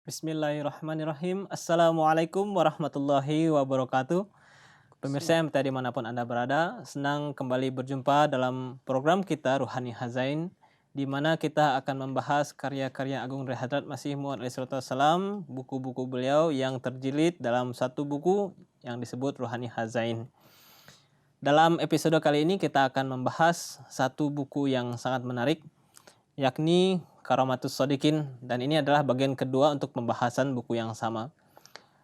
Bismillahirrahmanirrahim. Assalamualaikum warahmatullahi wabarakatuh. Pemirsa yang tadi dimanapun Anda berada, senang kembali berjumpa dalam program kita Ruhani Hazain, di mana kita akan membahas karya-karya Agung dari Hadrat Masih Maud alaihissalam, buku-buku beliau yang terjilid dalam satu buku yang disebut Ruhani Hazain. Dalam episode kali ini kita akan membahas satu buku yang sangat menarik, yakni Karamatus Shodiqin, dan ini adalah bagian kedua untuk pembahasan buku yang sama.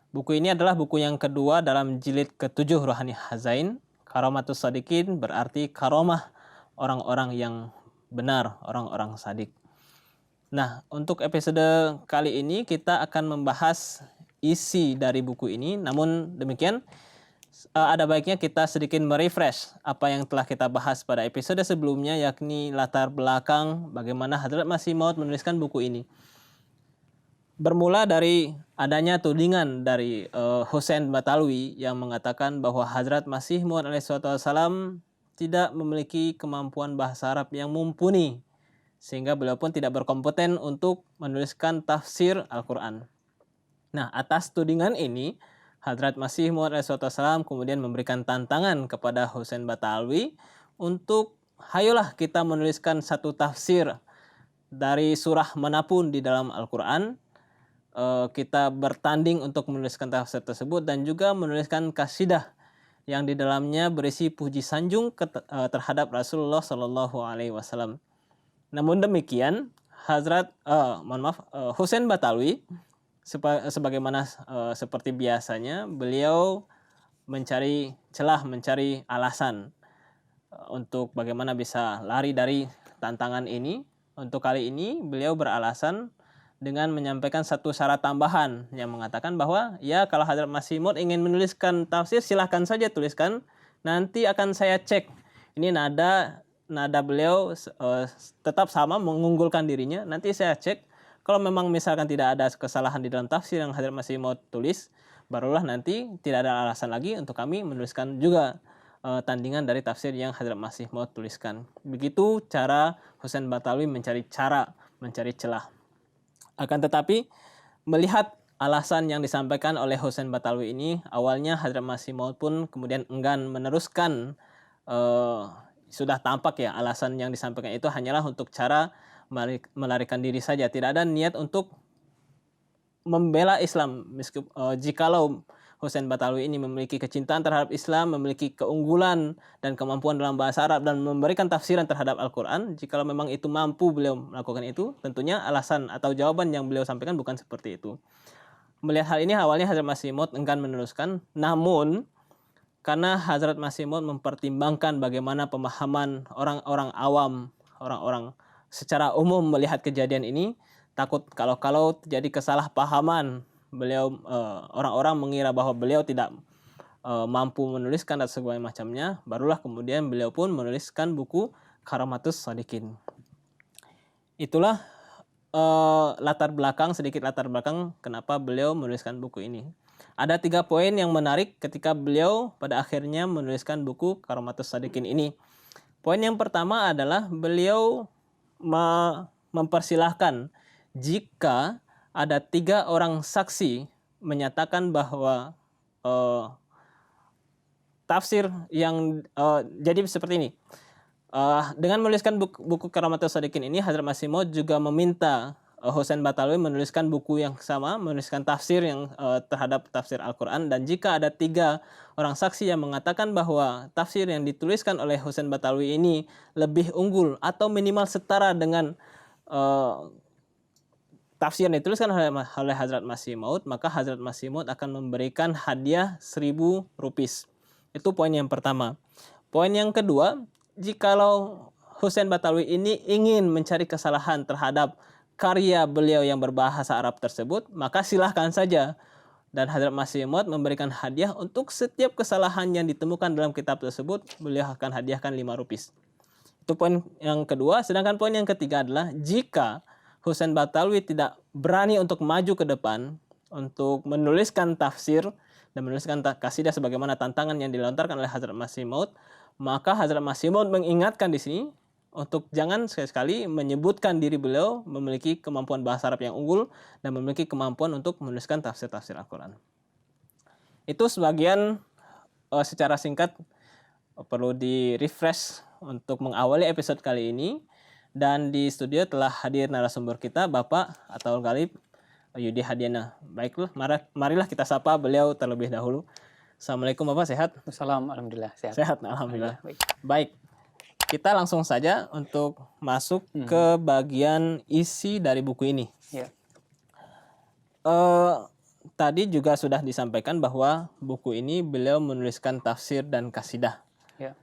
Buku ini adalah buku yang kedua dalam jilid ke-7 Ruhani Hazain. Karamatus Shodiqin berarti karomah orang-orang yang benar, orang-orang sadik. Nah, untuk episode kali ini kita akan membahas isi dari buku ini. Namun demikian, ada baiknya kita sedikit merefresh apa yang telah kita bahas pada episode sebelumnya, yakni latar belakang bagaimana Hadrat Masih Maud menuliskan buku ini. Bermula dari adanya tudingan dari Hussein Batalwi yang mengatakan bahwa Hadrat Masih Maud alaihissalam tidak memiliki kemampuan bahasa Arab yang mumpuni, sehingga beliau pun tidak berkompeten untuk menuliskan tafsir Al-Quran. Nah, atas tudingan ini, Hadrat Masih Maud alaihissalam kemudian memberikan tantangan kepada Hussein Batalwi untuk hayolah kita menuliskan satu tafsir dari surah manapun di dalam Al-Quran. Kita bertanding untuk menuliskan tafsir tersebut dan juga menuliskan kasidah yang di dalamnya berisi puji sanjung terhadap Rasulullah Shallallahu Alaihi Wasallam. Namun demikian, Hussein Batalwi sebagaimana seperti biasanya, beliau mencari celah, mencari alasan untuk bagaimana bisa lari dari tantangan ini. Untuk kali ini beliau beralasan dengan menyampaikan satu syarat tambahan yang mengatakan bahwa ya, kalau Hadrat Masih Maud ingin menuliskan tafsir silahkan saja tuliskan, nanti akan saya cek. Ini nada beliau tetap sama, mengunggulkan dirinya. Nanti saya cek. Kalau memang misalkan tidak ada kesalahan di dalam tafsir yang Hadrat Masih Maud tulis, barulah nanti tidak ada alasan lagi untuk kami menuliskan juga tandingan dari tafsir yang Hadrat Masih Maud tuliskan. Begitu cara Hussein Batalwi mencari celah. Akan tetapi, melihat alasan yang disampaikan oleh Hussein Batalwi ini, awalnya Hadrat Masih Maud pun kemudian enggan meneruskan. Sudah tampak ya, alasan yang disampaikan itu hanyalah untuk cara melarikan diri saja, tidak ada niat untuk membela Islam. Jikalau Hussein Batalwi ini memiliki kecintaan terhadap Islam, memiliki keunggulan dan kemampuan dalam bahasa Arab dan memberikan tafsiran terhadap Al-Quran, jikalau memang itu mampu beliau melakukan itu, tentunya alasan atau jawaban yang beliau sampaikan bukan seperti itu. Melihat hal ini, awalnya Hadrat Masih Maud enggan meneruskan, namun karena Hadrat Masih Maud mempertimbangkan bagaimana pemahaman orang-orang awam, orang-orang secara umum melihat kejadian ini, takut kalau terjadi kesalahpahaman, orang-orang mengira bahwa beliau tidak mampu menuliskan dan segala macamnya, barulah kemudian beliau pun menuliskan buku Karamatus Shodiqin. Itulah sedikit latar belakang kenapa beliau menuliskan buku ini. Ada 3 poin yang menarik ketika beliau pada akhirnya menuliskan buku Karamatus Shodiqin ini. Poin yang pertama adalah beliau mempersilahkan jika ada 3 orang saksi menyatakan bahwa tafsir yang jadi seperti ini. Dengan menuliskan buku Karamatus Shodiqin ini, Hadrat Masih Maud juga meminta Hussein Batalwi menuliskan buku yang sama, menuliskan tafsir yang terhadap tafsir Al-Quran. Dan jika ada 3 orang saksi yang mengatakan bahwa tafsir yang dituliskan oleh Hussein Batalwi ini lebih unggul atau minimal setara dengan tafsir yang dituliskan oleh Hadrat Masih Maud, maka Hadrat Masih Maud akan memberikan hadiah 1.000 rupiah. Itu poin yang pertama. Poin yang kedua, jikalau Hussein Batalwi ini ingin mencari kesalahan terhadap karya beliau yang berbahasa Arab tersebut, maka silahkan saja. Dan Hadrat Masih Maud memberikan hadiah untuk setiap kesalahan yang ditemukan dalam kitab tersebut, beliau akan hadiahkan 5 rupiah. Itu poin yang kedua. Sedangkan poin yang ketiga adalah jika Hussein Batalwi tidak berani untuk maju ke depan untuk menuliskan tafsir dan menuliskan kasidah sebagaimana tantangan yang dilontarkan oleh Hadrat Masih Maud, maka Hadrat Masih Maud mengingatkan di sini untuk jangan sekali-sekali menyebutkan diri beliau memiliki kemampuan bahasa Arab yang unggul dan memiliki kemampuan untuk menuliskan tafsir-tafsir Al-Quran. Itu sebagian secara singkat perlu di-refresh untuk mengawali episode kali ini. Dan di studio telah hadir narasumber kita, Bapak Ataul Ghalib Yudi Hadiana. Baiklah, marilah kita sapa beliau terlebih dahulu. Assalamualaikum Bapak, sehat? Assalamualaikum, alhamdulillah sehat. Sehat, alhamdulillah. Baik. Baik, kita langsung saja untuk masuk ke bagian isi dari buku ini. Ya. Tadi juga sudah disampaikan bahwa buku ini beliau menuliskan tafsir dan kasidah. Ya.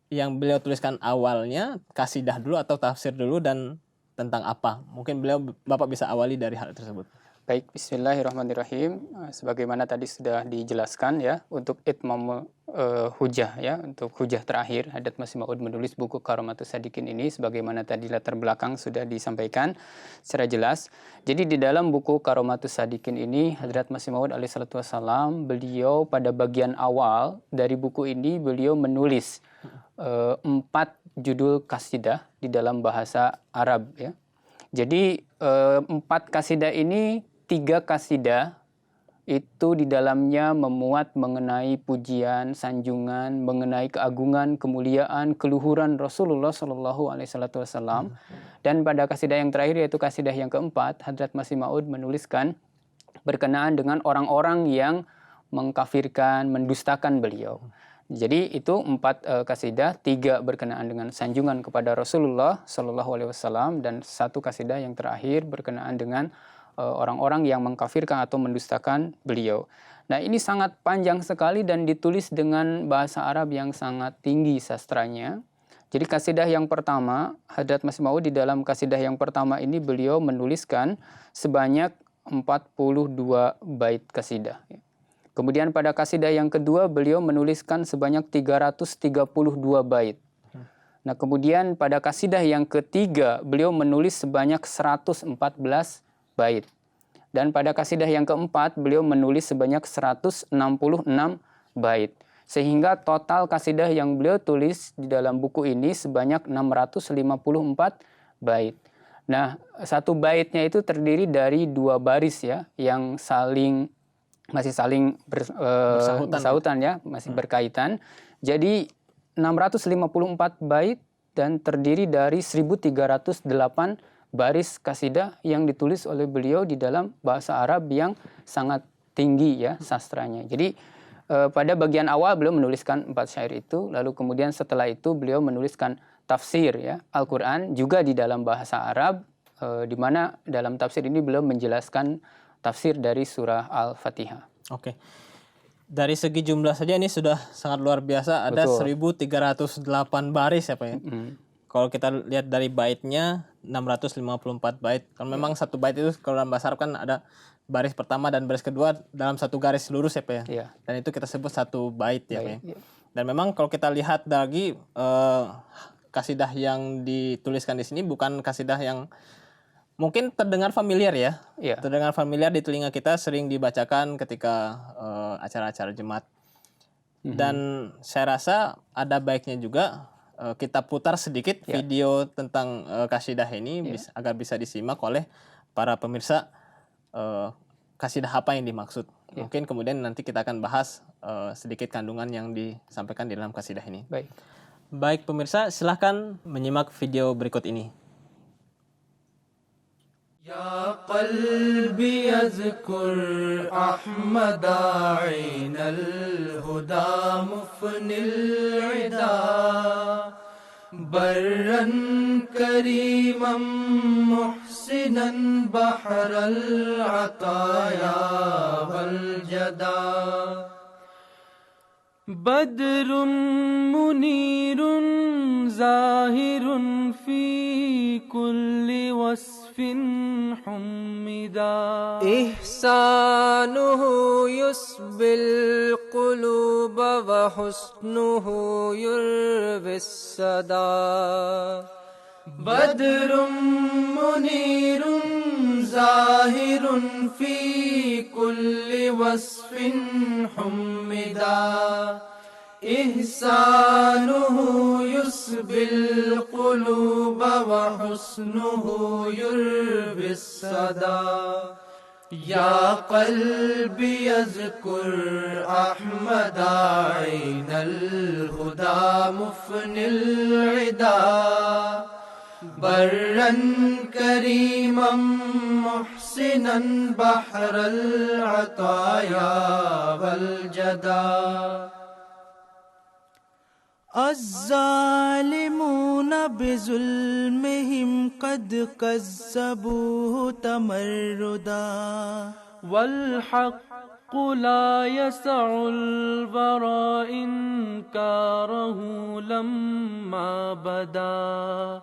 Yang beliau tuliskan awalnya kasidah dulu atau tafsir dulu dan tentang apa? Mungkin Bapak bisa awali dari hal tersebut. Baik, bismillahirrahmanirrahim. Sebagaimana tadi sudah dijelaskan ya, untuk itmamul hujah ya, untuk hujah terakhir, Hadrat Masih Maud menulis buku Karomatus Sadikin ini sebagaimana tadi latar belakang sudah disampaikan secara jelas. Jadi di dalam buku Karomatus Sadikin ini, Hadrat Masih Maud alaihissalatu wassalam, beliau pada bagian awal dari buku ini beliau menulis 4 judul kasidah di dalam bahasa Arab ya. Jadi 4 kasidah ini, 3 kasidah itu di dalamnya memuat mengenai pujian, sanjungan, mengenai keagungan, kemuliaan, keluhuran Rasulullah Shallallahu Alaihi Wasallam. Dan pada kasidah yang terakhir yaitu kasidah yang keempat, Hadrat Masih Maud menuliskan berkenaan dengan orang-orang yang mengkafirkan, mendustakan beliau. Jadi itu 4 kasidah, 3 berkenaan dengan sanjungan kepada Rasulullah Shallallahu Alaihi Wasallam dan 1 kasidah yang terakhir berkenaan dengan orang-orang yang mengkafirkan atau mendustakan beliau. Nah ini sangat panjang sekali dan ditulis dengan bahasa Arab yang sangat tinggi sastranya. Jadi kasidah yang pertama, Hadrat Masih Maud di dalam kasidah yang pertama ini beliau menuliskan sebanyak 42 bait kasidah. Kemudian pada kasidah yang kedua beliau menuliskan sebanyak 332 bait. Nah kemudian pada kasidah yang ketiga beliau menulis sebanyak 114 bait. Dan pada kasidah yang keempat beliau menulis sebanyak 166 bait. Sehingga total kasidah yang beliau tulis di dalam buku ini sebanyak 654 bait. Nah 1 baitnya itu terdiri dari 2 baris ya yang masih saling bersautan ya, masih berkaitan. Jadi 654 bait dan terdiri dari 1308 baris kasidah yang ditulis oleh beliau di dalam bahasa Arab yang sangat tinggi ya sastranya. Jadi pada bagian awal beliau menuliskan 4 syair itu, lalu kemudian setelah itu beliau menuliskan tafsir ya Al-Qur'an juga di dalam bahasa Arab, di mana dalam tafsir ini beliau menjelaskan tafsir dari surah Al-Fatihah. Oke. Dari segi jumlah saja ini sudah sangat luar biasa. Ada 1308 baris ya Pak ya. Kalau kita lihat dari baitnya 654 bait. Kalau memang 1 bait itu kalau dalam bahasa Arab kan ada baris pertama dan baris kedua dalam 1 garis lurus ya Pak ya. Ya. Dan itu kita sebut 1 bait ya Pak ya. Ya. Dan memang kalau kita lihat lagi kasidah yang dituliskan di sini bukan kasidah yang mungkin terdengar familiar ya. Terdengar familiar di telinga kita, sering dibacakan ketika acara-acara jemaat. Dan saya rasa ada baiknya juga kita putar sedikit video tentang kasidah ini agar bisa disimak oleh para pemirsa kasidah apa yang dimaksud. Mungkin kemudian nanti kita akan bahas sedikit kandungan yang disampaikan di dalam kasidah ini. Baik pemirsa, silahkan menyimak video berikut ini. يا قلبي يذكر أحمد عين الهدى مفني العدا برا كريما محسنا بحر العطايا والجدا بدر منير زاهر في كل وصف حمدا إحسانه يسبي القلوب وحسنه يروي السدا بدر منير زاهر في كل وصف حمدا إحسانه يسبي القلوب القلوب وحسنه يروي الصدى يا قلبي اذكر أحمد عين الهدى مفني العدا برا كريما محسنا بحر العطايا والجدا الظالمون بظلمهم قد كذبوه تمردا والحق لا يسع الورى إنكاره لما بدا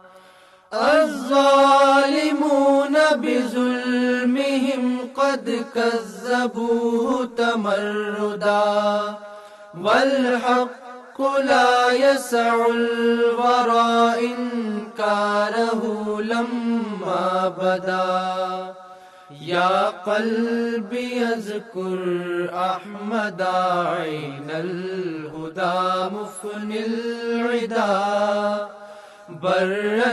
الظالمون بظلمهم قد كذبوه تمردا والحق لا يسع الورى إنكاره لما بدا يا قلبي اذكر أحمد عين الهدى مفني العدا برا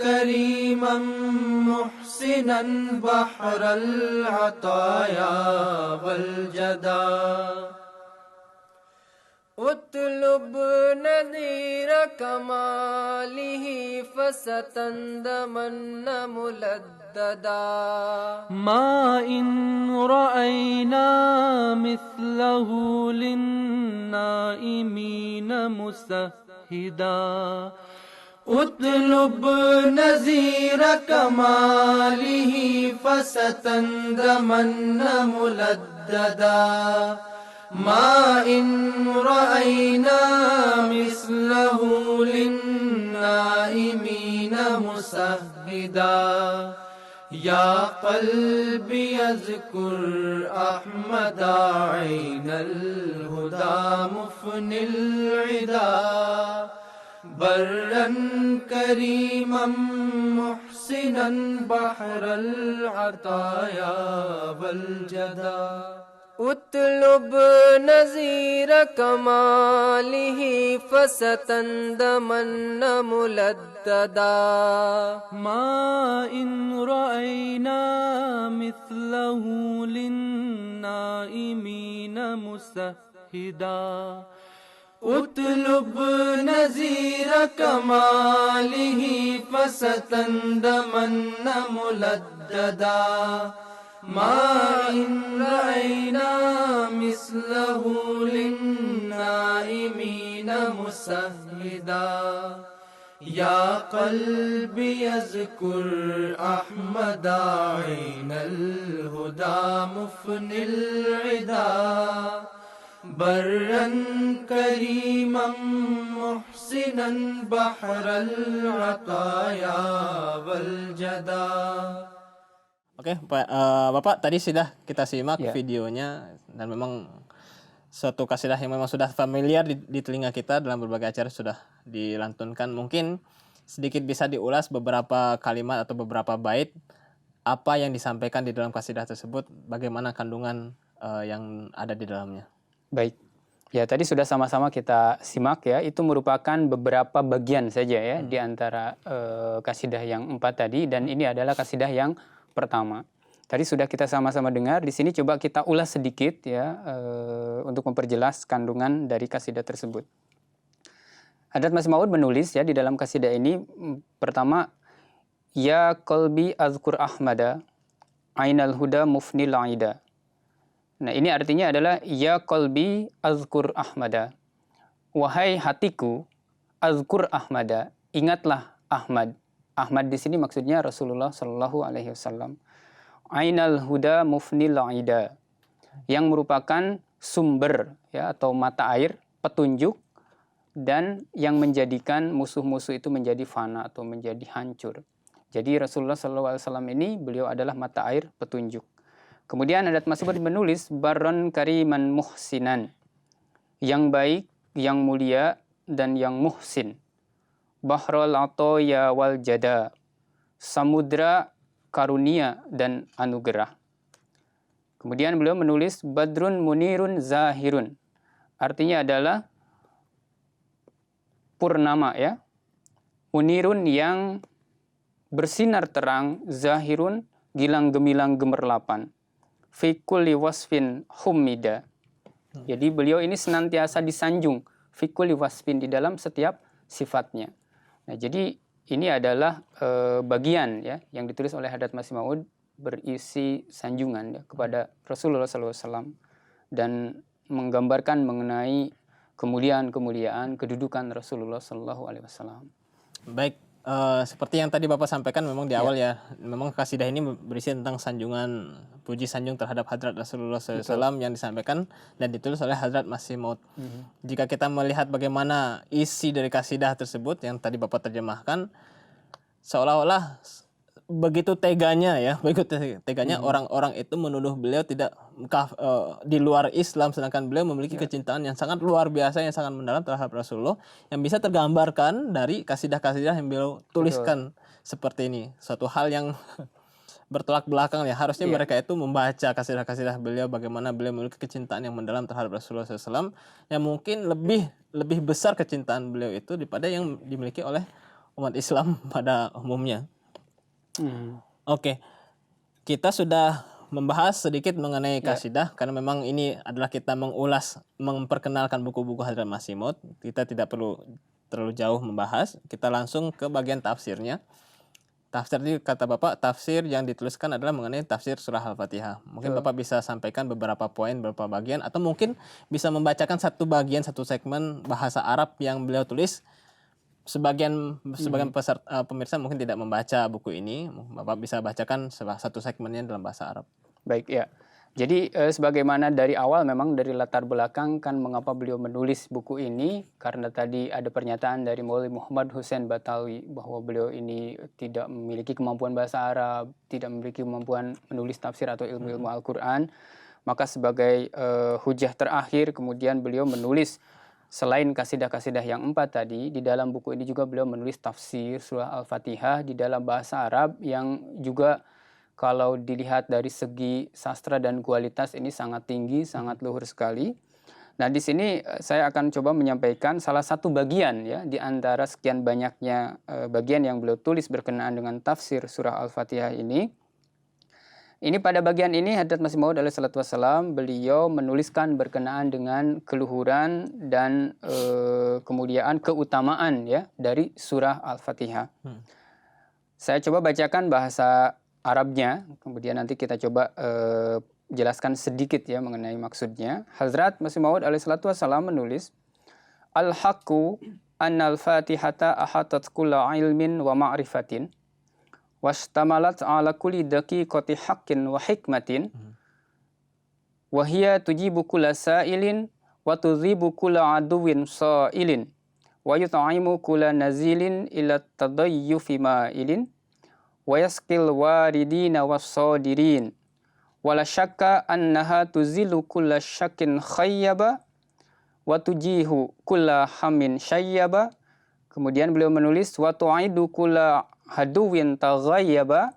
كريما محسنا بحر العطايا والجدا اطلب نذير كماله فستندمن ملددا ما إن رأينا مثله للنائمين مسهدا اطلب نذير كماله فستندمن ملددا ما إن رأينا مثله للنائمين مسهدا يا قلبي اذكر أحمد عين الهدى مفني العدا برا كريما محسنا بحر العطايا والجدا اطلب نذير كماله فستندمن ملددا ما إن رأينا مثله للنائمين مسهدا اطلب نذير كماله فستندمن ملددا ما إن رأينا مثله للنائمين مسهدا يا قلبي اذكر أحمد عين الهدى مفني العدا برا كريما محسنا بحر العطايا والجدا. Oke, Bapak tadi sudah kita simak Ya. videonya dan memang suatu kasidah yang memang sudah familiar di telinga kita dalam berbagai acara sudah dilantunkan. Mungkin sedikit bisa diulas beberapa kalimat atau beberapa bait apa yang disampaikan di dalam kasidah tersebut, bagaimana kandungan yang ada di dalamnya. Baik. Ya, tadi sudah sama-sama kita simak ya. Itu merupakan beberapa bagian saja ya di antara kasidah yang 4 tadi, dan ini adalah kasidah yang pertama. Tadi sudah kita sama-sama dengar. Di sini coba kita ulas sedikit ya untuk memperjelas kandungan dari kasidah tersebut. Hadrat Masih Maud menulis ya di dalam kasidah ini, pertama, ya qalbi azkur ahmada ainal huda mufnil aida. Nah, ini artinya adalah ya qalbi azkur ahmada. Wahai hatiku, azkur ahmada, ingatlah Ahmad. Ahmad di sini maksudnya Rasulullah Shallallahu Alaihi Wasallam. Ainal huda mufnil aida, yang merupakan sumber ya atau mata air petunjuk dan yang menjadikan musuh-musuh itu menjadi fana atau menjadi hancur. Jadi Rasulullah Shallallahu Alaihi Wasallam ini beliau adalah mata air petunjuk. Kemudian Hadrat Masih Maud menulis barron kariman muhsinan, yang baik, yang mulia dan yang muhsin. Bahrul atoya wal jada, samudra karunia dan anugerah. Kemudian beliau menulis badrun munirun zahirun, artinya adalah purnama ya, munirun yang bersinar terang, zahirun gilang gemilang gemerlapan, fi kulli wasfin humida. Jadi beliau ini senantiasa disanjung, fi kulli wasfin, di dalam setiap sifatnya. Nah, jadi ini adalah bagian ya yang ditulis oleh Hadrat Masih Maud berisi sanjungan ya, kepada Rasulullah SAW dan menggambarkan mengenai kemuliaan-kemuliaan kedudukan Rasulullah SAW. Baik, seperti yang tadi Bapak sampaikan memang di awal ya, memang kasidah ini berisi tentang sanjungan, puji sanjung terhadap Hadrat Rasulullah SAW yang disampaikan dan ditulis oleh Hadrat Masih Maud. Jika kita melihat bagaimana isi dari kasidah tersebut yang tadi Bapak terjemahkan, seolah-olah begitu teganya ya, orang-orang itu menuduh beliau tidak di luar Islam, sedangkan beliau memiliki kecintaan yang sangat luar biasa, yang sangat mendalam terhadap Rasulullah, yang bisa tergambarkan dari kasidah-kasidah yang beliau tuliskan seperti ini. Suatu hal yang bertolak belakang ya, harusnya mereka itu membaca kasidah-kasidah beliau, bagaimana beliau memiliki kecintaan yang mendalam terhadap Rasulullah SAW, yang mungkin lebih besar kecintaan beliau itu daripada yang dimiliki oleh umat Islam pada umumnya. Oke, kita sudah membahas sedikit mengenai kasidah karena memang ini adalah kita memperkenalkan buku-buku Hadrat Masih Maud. Kita tidak perlu terlalu jauh membahas. Kita langsung ke bagian tafsirnya. Tafsir ini kata Bapak, tafsir yang dituliskan adalah mengenai tafsir surah Al-Fatihah. Mungkin Bapak bisa sampaikan beberapa poin, beberapa bagian, atau mungkin bisa membacakan satu bagian, satu segmen bahasa Arab yang beliau tulis. Sebagian pemirsa mungkin tidak membaca buku ini, Bapak bisa bacakan satu segmennya dalam bahasa Arab. Baik ya. Jadi sebagaimana dari awal memang dari latar belakang kan mengapa beliau menulis buku ini, karena tadi ada pernyataan dari Maulwi Muhammad Hussein Batawi bahwa beliau ini tidak memiliki kemampuan bahasa Arab, tidak memiliki kemampuan menulis tafsir atau ilmu-ilmu Al-Quran. Maka sebagai hujah terakhir kemudian beliau menulis, selain kasidah-kasidah yang 4 tadi, di dalam buku ini juga beliau menulis tafsir surah Al-Fatihah di dalam bahasa Arab yang juga kalau dilihat dari segi sastra dan kualitas ini sangat tinggi, sangat luhur sekali. Nah, di sini saya akan coba menyampaikan salah satu bagian ya di antara sekian banyaknya bagian yang beliau tulis berkenaan dengan tafsir surah Al-Fatihah ini. Ini pada bagian ini Hadrat Masih Maud alaihissalatu wassalam beliau menuliskan berkenaan dengan keluhuran dan kemuliaan, keutamaan ya dari surah Al-Fatihah. Saya coba bacakan bahasa Arabnya, kemudian nanti kita coba jelaskan sedikit ya mengenai maksudnya. Hadrat Masih Maud alaihissalatu wassalam menulis, Al-haqqu annal fatihata ahatat kulla ilmin wa ma'rifatin washtamalat ala kulli daqiqati haqqin wa hikmatin wa hiya tujibu kulla sa'ilin wa tudhibu kulla aduwin sa'ilin wa yut'imu kulla nazilin ila tadayyufi ma'ilin wa yasqil waridina was-sadirin wala syakka annaha tuzilu kulla syakkin khayyaba wa tujihu kulla hamin syayyaba. Kemudian beliau menulis wa tu'idu kulla haduwin taghayyaba.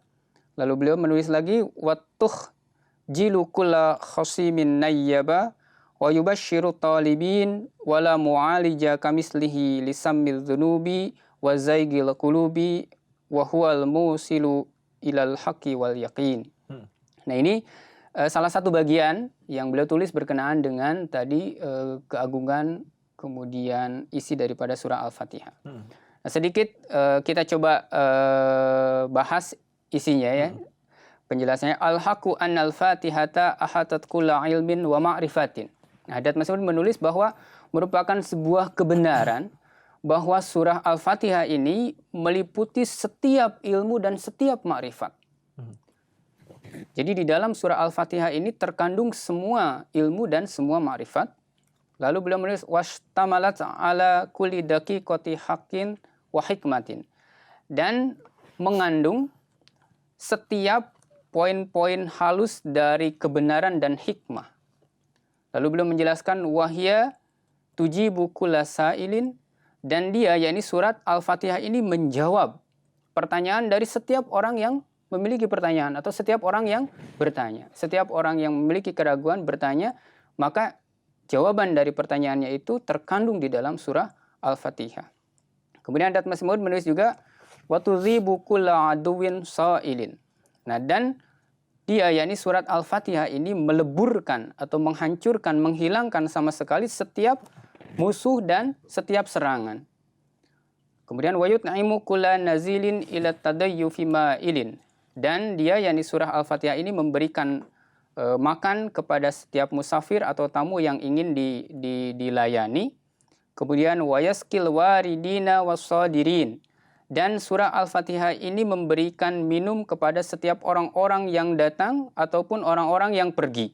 Lalu beliau menulis lagi wa tukhjilu kulla khasimin nayyaba wa yubashshiru talibin wala mu'alija kamislihi lisammil dhunubi wa zaygil qulubi wa huwal musilu ilal haqqi wal yaqin. Nah, ini salah satu bagian yang beliau tulis berkenaan dengan tadi keagungan kemudian isi daripada surah Al-Fatihah. Nah, sedikit kita coba bahas isinya ya. Penjelasannya, Al-haqqu annal fatihata ahatat kulla ilmin wa ma'rifatin. Nah, Hadrat Masih Maud menulis bahwa merupakan sebuah kebenaran bahwa surah Al-Fatihah ini meliputi setiap ilmu dan setiap ma'rifat. Jadi di dalam surah Al-Fatihah ini terkandung semua ilmu dan semua ma'rifat. Lalu beliau menulis washtamalat ala kulli daqiqati haqqin wa hikmatin, dan mengandung setiap poin-poin halus dari kebenaran dan hikmah. Lalu beliau menjelaskan wahya tujibu kulla sa'ilin, dan dia yakni surat Al-Fatihah ini menjawab pertanyaan dari setiap orang yang memiliki pertanyaan atau setiap orang yang bertanya. Setiap orang yang memiliki keraguan bertanya, maka jawaban dari pertanyaannya itu terkandung di dalam surah Al-Fatihah. Kemudian Hadrat Masih Maud menulis juga wa tudhibu kulla aduwin sa'ilin. Nah, dan dia, yakni surat Al-Fatihah ini meleburkan atau menghancurkan, menghilangkan sama sekali setiap musuh dan setiap serangan. Kemudian wa yut'imu kulla nazilin ila tadayyufi ma'ilin. Dan dia, yakni surah Al-Fatihah ini memberikan makan kepada setiap musafir atau tamu yang ingin dilayani. Kemudian wa yaskil waridina wassadirin. Dan surah Al-Fatihah ini memberikan minum kepada setiap orang-orang yang datang ataupun orang-orang yang pergi.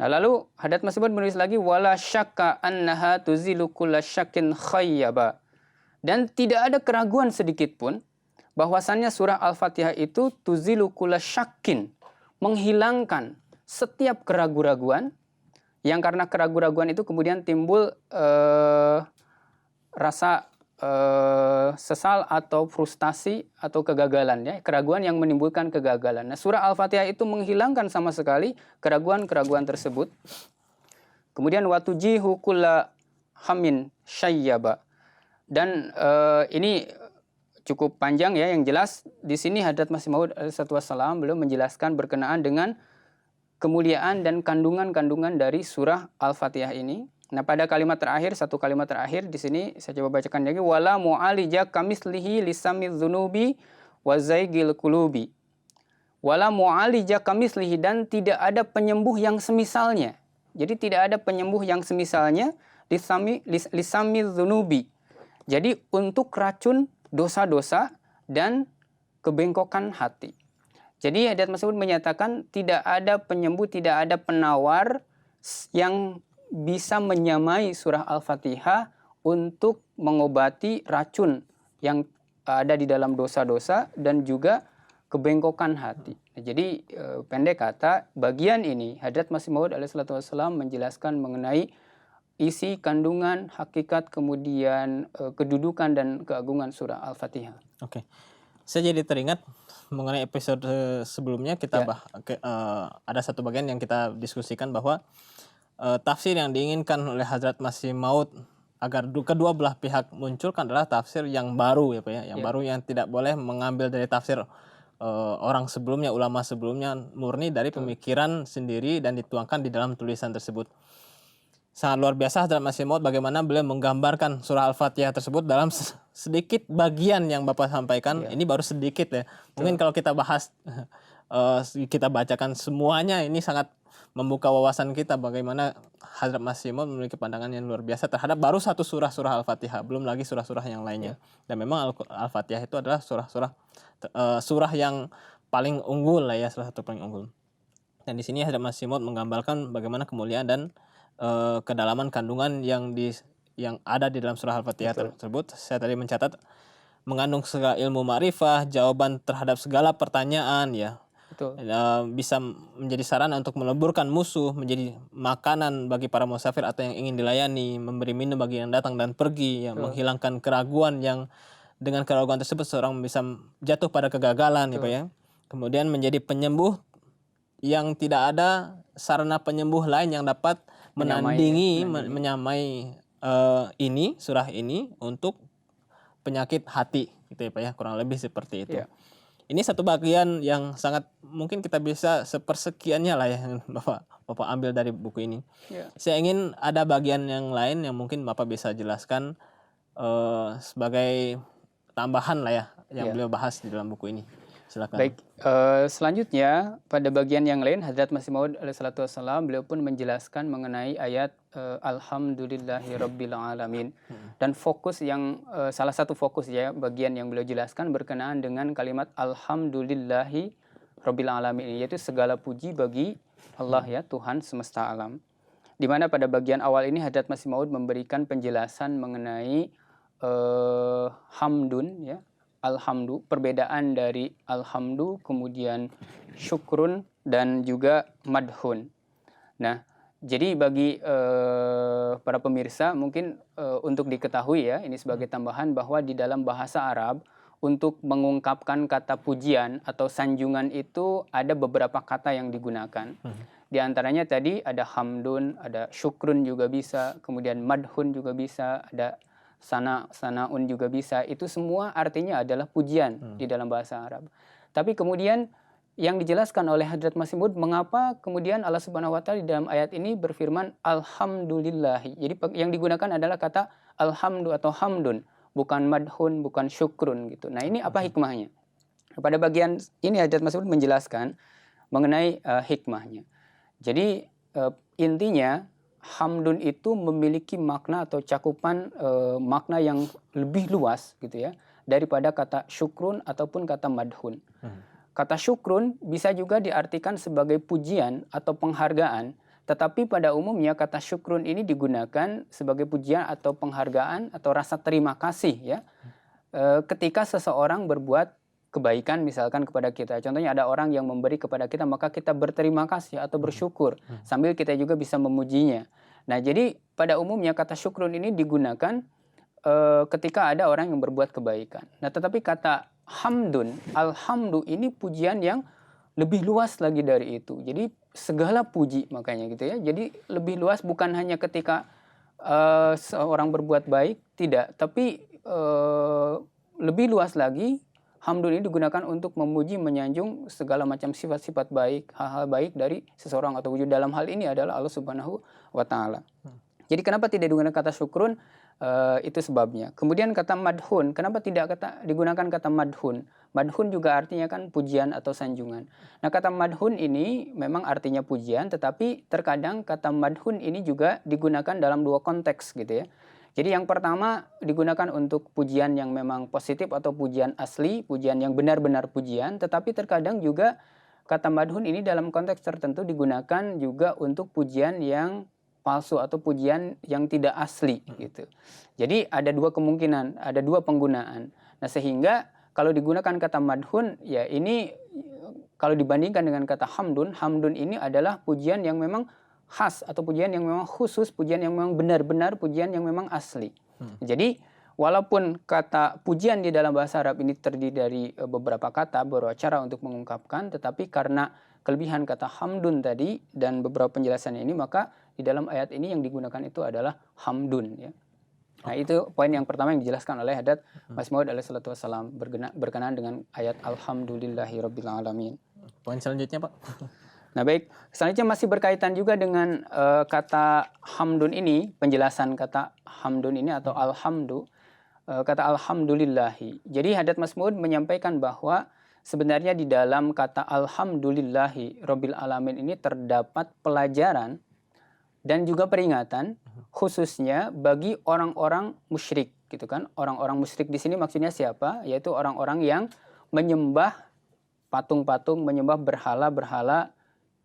Nah, lalu Hadrat Masih Maud menulis lagi wala syakka annaha tuzilu kulla syakin khayyaba. Dan tidak ada keraguan sedikit pun bahwasannya surah Al-Fatihah itu tuzilu kulla syakin, menghilangkan setiap keraguan-raguan, yang karena keraguan-raguan itu kemudian timbul rasa sesal atau frustasi atau kegagalan, ya, keraguan yang menimbulkan kegagalan. Nah, surah Al-Fatihah itu menghilangkan sama sekali keraguan-keraguan tersebut. Kemudian watujihu kulla hamin syayyaba. Dan ini cukup panjang, ya, yang jelas di sini Hadrat Masih Maud alaihissalam belum menjelaskan berkenaan dengan kemuliaan dan kandungan-kandungan dari surah Al-Fatihah ini. Nah, pada kalimat terakhir, satu kalimat terakhir di sini saya coba bacakan lagi, wala mu'alija kamislihi lisamiz dzunubi wa zaigil qulubi. Wala mu'alija kamislihi, dan tidak ada penyembuh yang semisalnya. Jadi tidak ada penyembuh yang semisalnya lisamiz dzunubi. Jadi untuk racun dosa-dosa dan kebengkokan hati. Jadi Hadrat Masih Maud menyatakan tidak ada penyembuh, tidak ada penawar yang bisa menyamai surah Al-Fatihah untuk mengobati racun yang ada di dalam dosa-dosa dan juga kebengkokan hati. Nah, jadi pendek kata, bagian ini Hadrat Masih Maud alaihissalam menjelaskan mengenai isi, kandungan, hakikat, kemudian kedudukan dan keagungan surah Al-Fatihah. Oke. Saya jadi teringat mengenai episode sebelumnya kita ada satu bagian yang kita diskusikan bahwa tafsir yang diinginkan oleh Hadrat Masih Maud agar kedua belah pihak munculkan adalah tafsir yang baru, ya Pak, ya, yang baru, yang tidak boleh mengambil dari tafsir orang sebelumnya, ulama sebelumnya, murni dari pemikiran sendiri dan dituangkan di dalam tulisan tersebut. Sangat luar biasa Hadrat Masih Maud bagaimana beliau menggambarkan surah Al-Fatihah tersebut dalam sedikit bagian yang Bapak sampaikan. Ini baru sedikit, ya. Mungkin kalau kita bahas, kita bacakan semuanya, ini sangat membuka wawasan kita bagaimana Hadrat Masih Maud memiliki pandangan yang luar biasa terhadap baru satu surah Al-Fatihah, belum lagi surah-surah yang lainnya. Dan memang Al-Fatihah itu adalah surah yang paling unggul, lah, ya, salah satu paling unggul. Dan di sini Hadrat Masih Maud menggambarkan bagaimana kemuliaan dan kedalaman kandungan yang ada di dalam surah Al-Fatihah tersebut. Saya tadi mencatat mengandung segala ilmu ma'rifah, jawaban terhadap segala pertanyaan, ya. Bisa menjadi sarana untuk meleburkan musuh, menjadi makanan bagi para musafir atau yang ingin dilayani, memberi minum bagi yang datang dan pergi, ya, menghilangkan keraguan yang dengan keraguan tersebut seorang bisa jatuh pada kegagalan, ya Pak, ya. Kemudian menjadi penyembuh yang tidak ada sarana penyembuh lain yang dapat menandingi, menyamai surah ini untuk penyakit hati, gitu, ya Pak, ya, kurang lebih seperti itu. Ini satu bagian yang sangat mungkin kita bisa sepersekiannya, lah, ya, yang Bapak ambil dari buku ini. Saya ingin ada bagian yang lain yang mungkin Bapak bisa jelaskan sebagai tambahan, lah, ya, yang beliau bahas di dalam buku ini. Silakan. Baik, selanjutnya pada bagian yang lain Hadrat Masih Maud alaihissalam beliau pun menjelaskan mengenai ayat Alhamdulillahirabbil alamin. Dan fokus yang salah satu fokus, ya, bagian yang beliau jelaskan berkenaan dengan kalimat Alhamdulillahirabbil alamin, yaitu segala puji bagi Allah, ya, Tuhan semesta alam. Di mana pada bagian awal ini Hadrat Masih Maud memberikan penjelasan mengenai hamdun, ya, alhamdu, perbedaan dari alhamdu, kemudian syukrun, dan juga madhun. Nah, jadi bagi para pemirsa mungkin untuk diketahui, ya, ini sebagai tambahan bahwa di dalam bahasa Arab untuk mengungkapkan kata pujian atau sanjungan itu ada beberapa kata yang digunakan. Di antaranya tadi ada hamdun, ada syukrun juga bisa, kemudian madhun juga bisa, ada sanaun juga bisa. Itu semua artinya adalah pujian di dalam bahasa Arab. Tapi kemudian yang dijelaskan oleh Hadrat Masih Maud, mengapa kemudian Allah Subhanahu wa taala di dalam ayat ini berfirman alhamdulillahi. Jadi yang digunakan adalah kata alhamdu atau hamdun, bukan madhun, bukan syukrun gitu. Nah, ini apa hikmahnya? Pada bagian ini Hadrat Masih Maud menjelaskan mengenai hikmahnya. Jadi intinya hamdun itu memiliki makna atau cakupan makna yang lebih luas gitu ya daripada kata syukrun ataupun kata madhun. Kata syukrun bisa juga diartikan sebagai pujian atau penghargaan, tetapi pada umumnya kata syukrun ini digunakan sebagai pujian atau penghargaan atau rasa terima kasih ya. Ketika seseorang berbuat kebaikan misalkan kepada kita. Contohnya ada orang yang memberi kepada kita, maka kita berterima kasih atau bersyukur sambil kita juga bisa memujinya. Nah, jadi pada umumnya kata syukrun ini digunakan ketika ada orang yang berbuat kebaikan. Nah, tetapi kata hamdun, alhamdu ini pujian yang lebih luas lagi dari itu. Jadi segala puji makanya gitu ya. Jadi lebih luas bukan hanya ketika seorang berbuat baik, tidak. Tapi lebih luas lagi, hamdun ini digunakan untuk memuji, menyanjung segala macam sifat-sifat baik, hal-hal baik dari seseorang atau wujud. Dalam hal ini adalah Allah Subhanahu wa taala. Jadi kenapa tidak digunakan kata syukrun? Itu sebabnya. Kemudian kata madhun, kenapa tidak digunakan kata madhun? Madhun juga artinya kan pujian atau sanjungan. Nah, kata madhun ini memang artinya pujian, tetapi terkadang kata madhun ini juga digunakan dalam dua konteks gitu ya. Jadi yang pertama digunakan untuk pujian yang memang positif atau pujian asli, pujian yang benar-benar pujian, tetapi terkadang juga kata madhun ini dalam konteks tertentu digunakan juga untuk pujian yang palsu atau pujian yang tidak asli gitu. Jadi ada dua kemungkinan, ada dua penggunaan. Nah, sehingga kalau digunakan kata madhun, ya ini kalau dibandingkan dengan kata hamdun, hamdun ini adalah pujian yang memang khas atau pujian yang memang khusus, pujian yang memang benar-benar, pujian yang memang asli. Jadi walaupun kata pujian di dalam bahasa Arab ini terdiri dari beberapa kata, beberapa cara untuk mengungkapkan, tetapi karena kelebihan kata hamdun tadi dan beberapa penjelasannya ini, maka di dalam ayat ini yang digunakan itu adalah hamdun ya. Nah, itu poin yang pertama yang dijelaskan oleh Hadrat Masih Maud alaihi salatu wassalam berkenaan dengan ayat alhamdulillahirabbil alamin. Poin selanjutnya, Pak. Nah, baik, selanjutnya masih berkaitan juga dengan kata hamdun ini, penjelasan kata hamdun ini atau alhamdu, kata alhamdulillahi. Jadi Hadrat Masih Maud menyampaikan bahwa sebenarnya di dalam kata alhamdulillahi rabbil alamin ini terdapat pelajaran dan juga peringatan khususnya bagi orang-orang musyrik gitu kan. Orang-orang musyrik di sini maksudnya siapa? Yaitu orang-orang yang menyembah patung-patung, menyembah berhala-berhala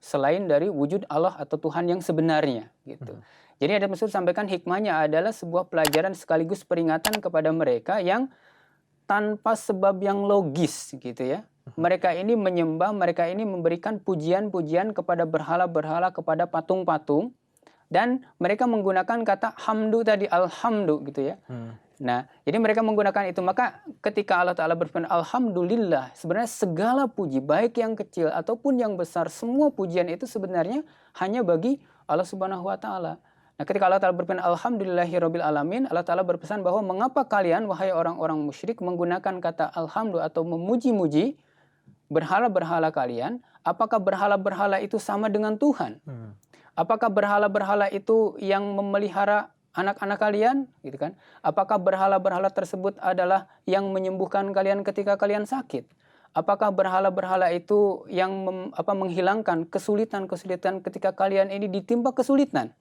selain dari wujud Allah atau Tuhan yang sebenarnya gitu. Jadi ada maksud sampaikan hikmahnya adalah sebuah pelajaran sekaligus peringatan kepada mereka yang tanpa sebab yang logis gitu ya. Mereka ini menyembah, mereka ini memberikan pujian-pujian kepada berhala-berhala, kepada patung-patung. Dan mereka menggunakan kata hamdu tadi, alhamdu gitu ya. Nah, jadi mereka menggunakan itu. Maka ketika Allah Ta'ala berfirman alhamdulillah, sebenarnya segala puji, baik yang kecil ataupun yang besar, semua pujian itu sebenarnya hanya bagi Allah Subhanahu wa Ta'ala. Nah, ketika Allah Ta'ala berfirman alhamdulillahirabbil alamin, Allah Ta'ala berpesan bahwa mengapa kalian wahai orang-orang musyrik menggunakan kata alhamdu atau memuji-muji berhala-berhala kalian? Apakah berhala-berhala itu sama dengan Tuhan? Apakah berhala-berhala itu yang memelihara anak-anak kalian, gitu kan? Apakah berhala-berhala tersebut adalah yang menyembuhkan kalian ketika kalian sakit? Apakah berhala-berhala itu yang menghilangkan kesulitan-kesulitan ketika kalian ini ditimpa kesulitan?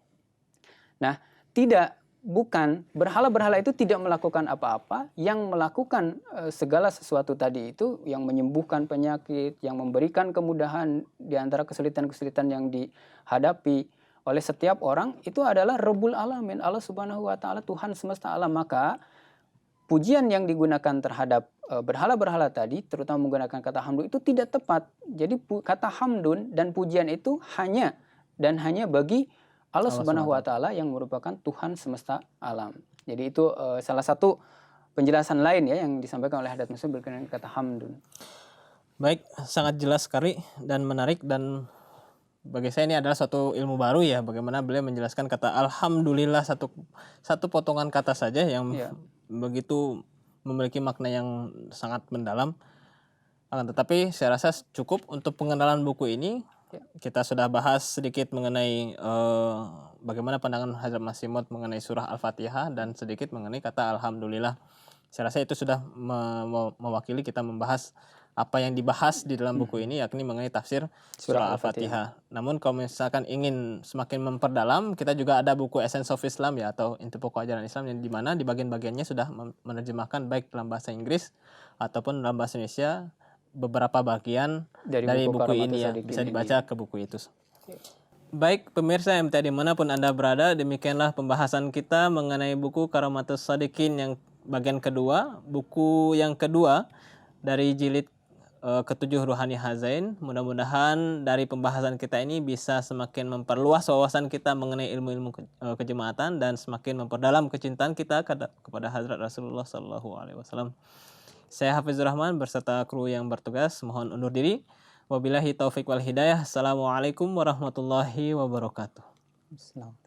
Nah, tidak, bukan. Berhala-berhala itu tidak melakukan apa-apa. Yang melakukan segala sesuatu tadi itu, yang menyembuhkan penyakit, yang memberikan kemudahan di antara kesulitan-kesulitan yang dihadapi oleh setiap orang, itu adalah Rabbul Alamin, Allah Subhanahu wa Ta'ala, Tuhan semesta alam. Maka pujian yang digunakan terhadap berhala-berhala tadi, terutama menggunakan kata hamdu, itu tidak tepat. Jadi kata hamdun dan pujian itu hanya dan hanya bagi Allah Subhanahu wa Ta'ala yang merupakan Tuhan semesta alam. Jadi itu salah satu penjelasan lain ya yang disampaikan oleh Hadrat Masih Maud berkenaan kata hamdun. Baik, sangat jelas sekali dan menarik, dan bagi saya ini adalah suatu ilmu baru ya, bagaimana beliau menjelaskan kata alhamdulillah, satu potongan kata saja yang Ya. begitu memiliki makna yang sangat mendalam. Akan tetapi saya rasa cukup untuk pengenalan buku ini. Ya. Kita sudah bahas sedikit mengenai bagaimana pandangan Hazrat Masih Maud mengenai surah Al-Fatihah dan sedikit mengenai kata alhamdulillah. Saya rasa itu sudah mewakili kita membahas apa yang dibahas di dalam buku ini, yakni mengenai tafsir surah Al-Fatihah. Namun kalau misalkan ingin semakin memperdalam, kita juga ada buku Essence of Islam ya, atau Inti Pokok Ajaran Islam, yang di mana di bagian-bagiannya sudah menerjemahkan baik dalam bahasa Inggris ataupun dalam bahasa Indonesia beberapa bagian dari buku ini ya, bisa dibaca ke buku itu. Baik pemirsa MTA dimanapun Anda berada, demikianlah pembahasan kita mengenai buku Karomatus Shadiqin yang bagian kedua, buku yang kedua dari jilid ketujuh Ruhani Hazain. Mudah-mudahan dari pembahasan kita ini bisa semakin memperluas wawasan kita mengenai ilmu-ilmu kejemaatan dan semakin memperdalam kecintaan kita kepada Hadrat Rasulullah SAW. Saya Hafizur Rahman berserta kru yang bertugas mohon undur diri. Wabillahi taufik wal hidayah. Assalamualaikum warahmatullahi wabarakatuh. Assalamualaikum.